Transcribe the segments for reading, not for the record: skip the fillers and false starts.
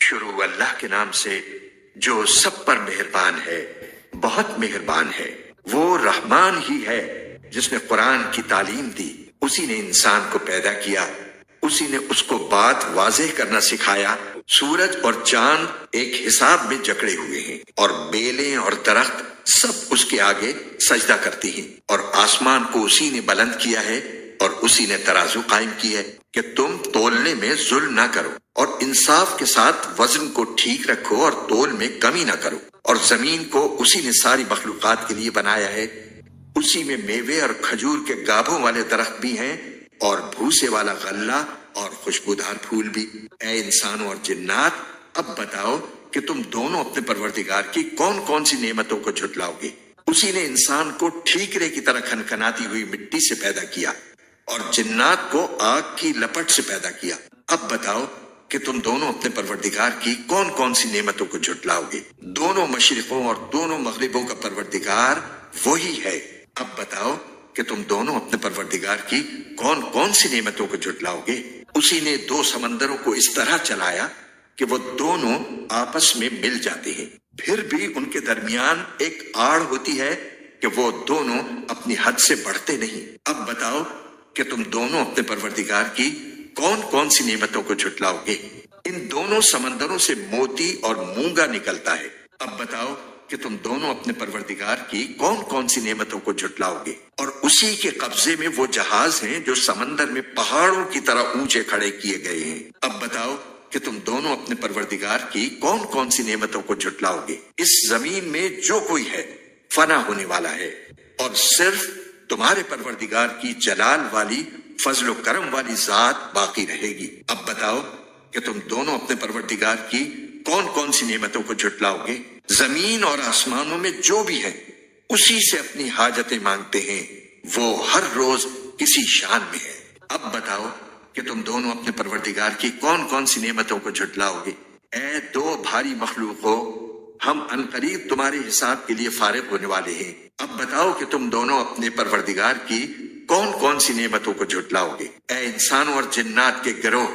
شروع اللہ کے نام سے جو سب پر مہربان ہے، بہت مہربان ہے۔ وہ رحمان ہی ہے جس نے قرآن کی تعلیم دی، اسی نے انسان کو پیدا کیا، اسی نے اس کو بات واضح کرنا سکھایا۔ سورج اور چاند ایک حساب میں جکڑے ہوئے ہیں، اور بیلیں اور درخت سب اس کے آگے سجدہ کرتی ہیں، اور آسمان کو اسی نے بلند کیا ہے، اور اسی نے ترازو قائم کی ہے کہ تم تولنے میں ظلم نہ کرو، اور انصاف کے ساتھ وزن کو ٹھیک رکھو اور تول میں کمی نہ کرو۔ اور زمین کو اسی نے ساری مخلوقات کے لیے بنایا ہے، اسی میں میوے اور کھجور کے گابھوں والے درخت بھی ہیں، اور بھوسے والا غلہ اور خوشبودار پھول بھی۔ اے انسانوں اور جنات، اب بتاؤ کہ تم دونوں اپنے پروردگار کی کون کون سی نعمتوں کو جھٹلاؤ گے؟ اسی نے انسان کو ٹھیکرے کی طرح کھنکھناتی ہوئی مٹی سے پیدا کیا، اور جنات کو آگ کی لپٹ سے پیدا کیا۔ اب بتاؤ کہ تم دونوں اپنے پروردگار کی کون کون سی نعمتوں کو جھٹلاؤ گے؟ دونوں مشرقوں اور دونوں مغربوں کا پروردگار وہی ہے۔ اب بتاؤ کہ تم دونوں اپنے پروردگار کی کون کون سی نعمتوں کو جھٹلاؤ گے؟ اسی نے دو سمندروں کو اس طرح چلایا کہ وہ دونوں آپس میں مل جاتے ہیں، پھر بھی ان کے درمیان ایک آڑ ہوتی ہے کہ وہ دونوں اپنی حد سے بڑھتے نہیں۔ اب بتاؤ کہ تم دونوں اپنے پروردگار کی کون کون سی نعمتوں کو جھٹلاؤ گے؟ ان دونوں سمندروں سے موتی اور مونگا نکلتا ہے۔ اب بتاؤ کہ تم دونوں اپنے پروردگار کی کون کون سی نعمتوں کو جھٹلاؤ گے؟ اور اسی کے قبضے میں وہ جہاز ہیں جو سمندر میں پہاڑوں کی طرح اونچے کھڑے کیے گئے ہیں۔ اب بتاؤ کہ تم دونوں اپنے پروردگار کی کون کون سی نعمتوں کو جھٹلاؤ گے؟ اس زمین میں جو کوئی ہے فنا ہونے والا ہے، اور صرف تمہارے پروردگار کی جلال والی فضل و کرم والی ذات باقی رہے گی۔ اب بتاؤ کہ تم دونوں اپنے پروردگار کی کون کون سی نعمتوں کو جھٹلاؤ گے؟ زمین اور آسمانوں میں جو بھی ہے اسی سے اپنی حاجتیں مانگتے ہیں، وہ ہر روز کسی شان میں ہے۔ اب بتاؤ کہ تم دونوں اپنے پروردگار کی کون کون سی نعمتوں کو جھٹلاؤ گے؟ اے دو بھاری مخلوقوں، ہم عنقریب تمہارے حساب کے لیے فارغ ہونے والے ہیں۔ اب بتاؤ کہ تم دونوں اپنے پروردگار کی کون کون سی نعمتوں کو جھٹلاؤ گے؟ اے انسانوں اور جنات کے گروہ،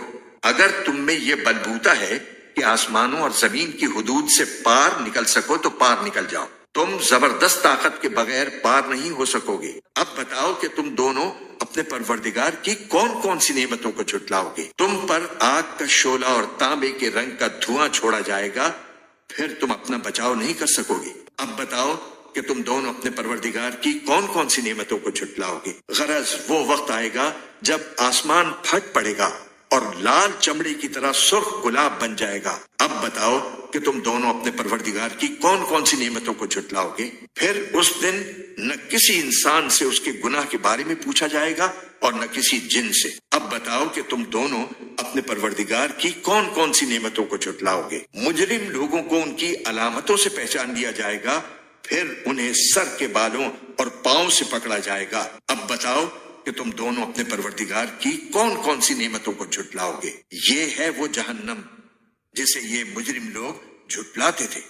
اگر تم میں یہ بلبوتا ہے کہ آسمانوں اور زمین کی حدود سے پار نکل سکو تو پار نکل جاؤ، تم زبردست طاقت کے بغیر پار نہیں ہو سکو گے۔ اب بتاؤ کہ تم دونوں اپنے پروردگار کی کون کون سی نعمتوں کو جھٹلاؤ گے؟ تم پر آگ کا شعلہ اور تانبے کے رنگ کا دھواں چھوڑا جائے گا، پھر تم اپنا بچاؤ نہیں کر سکو گے۔ اب بتاؤ کہ تم دونوں اپنے پروردگار کی کون کون سی نعمتوں کو جھٹلاؤ گے؟ غرض وہ وقت آئے گا جب آسمان پھٹ پڑے گا اور لال چمڑے کی طرح سرخ گلاب بن جائے گا۔ اب بتاؤ کہ تم دونوں اپنے پروردگار کی کون کون سی نعمتوں کو جھٹلاؤ گے؟ پھر اس دن نہ کسی انسان سے اس کے گناہ کے بارے میں پوچھا جائے گا اور نہ کسی جن سے۔ اب بتاؤ کہ تم دونوں اپنے پروردگار کی کون کون سی نعمتوں کو جھٹلاؤ گے؟ مجرم لوگوں کو ان کی علامتوں سے پہچان لیا جائے گا، پھر انہیں سر کے بالوں اور پاؤں سے پکڑا جائے گا۔ اب بتاؤ کہ تم دونوں اپنے پروردگار کی کون کون سی نعمتوں کو جھٹلاؤ گے؟ یہ ہے وہ جہنم جسے یہ مجرم لوگ جھٹلاتے تھے،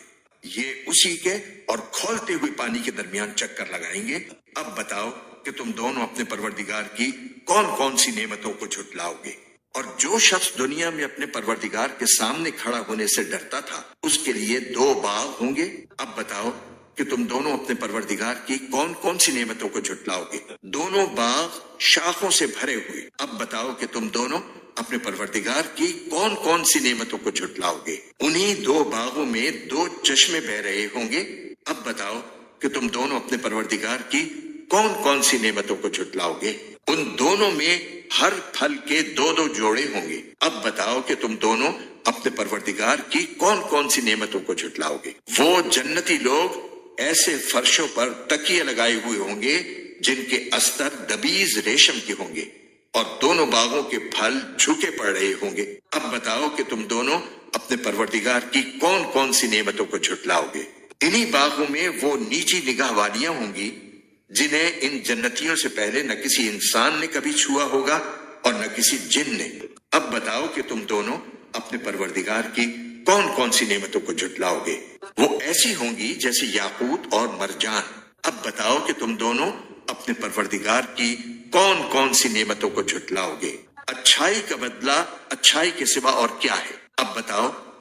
یہ اسی کے اور کھولتے ہوئے پانی کے درمیان چکر لگائیں گے۔ اب بتاؤ کہ تم دونوں اپنے پروردگار کی کون کون سی نعمتوں کو جھٹلاؤ گے؟ اور جو شخص دنیا میں اپنے پروردگار کے سامنے کھڑا ہونے سے ڈرتا تھا، اس کے لیے دو باغ ہوں گے۔ اب بتاؤ کہ تم دونوں اپنے پروردگار کی کون کون سی نعمتوں کو جھٹلاؤ گے؟ دونوں باغ شاخوں سے بھرے ہوئے۔ اب بتاؤ کہ تم دونوں اپنے پروردگار کی کون کون سی نعمتوں کو جھٹلاؤ گے؟ انہی دو باغوں میں دو چشمے بہ رہے ہوں گے۔ اب بتاؤ کہ تم دونوں اپنے پروردگار کی کون کون سی نعمتوں کو جھٹلاؤ گے؟ ان دونوں میں ہر پھل کے دو دو جوڑے ہوں گے۔ اب بتاؤ کہ تم دونوں اپنے پروردگار کی کون کون سی نعمتوں کو جھٹلاؤ گے؟ وہ جنتی لوگ ایسے فرشوں پر تکیے لگائے ہوئے ہوں گے جن کے استر دبیز ریشم کے ہوں گے، اور دونوں باغوں کے پھل جھکے پڑ رہے ہوں گے۔ اب بتاؤ کہ تم دونوں اپنے پروردگار کی کون کون سی نعمتوں کو جھٹلاؤ گے؟ انہی باغوں میں وہ نیچی نگاہ والیاں ہوں گی جنہیں ان جنتیوں سے پہلے نہ کسی انسان نے کبھی چھوا ہوگا اور نہ کسی جن نے۔ اب بتاؤ کہ تم دونوں اپنے پروردگار کی کون کون سی نعمتوں کو جھٹلاؤ گے؟ وہ ایسی ہوں گی جیسے یاقوت اور مرجان۔ اب بتاؤ کہ تم دونوں اپنے پروردگار کی کون کون سی نعمتوں کو جھٹلاؤ گے؟ اچھائی کا بدلہ اچھائی کے سوا اور کیا ہے؟ اب بتاؤ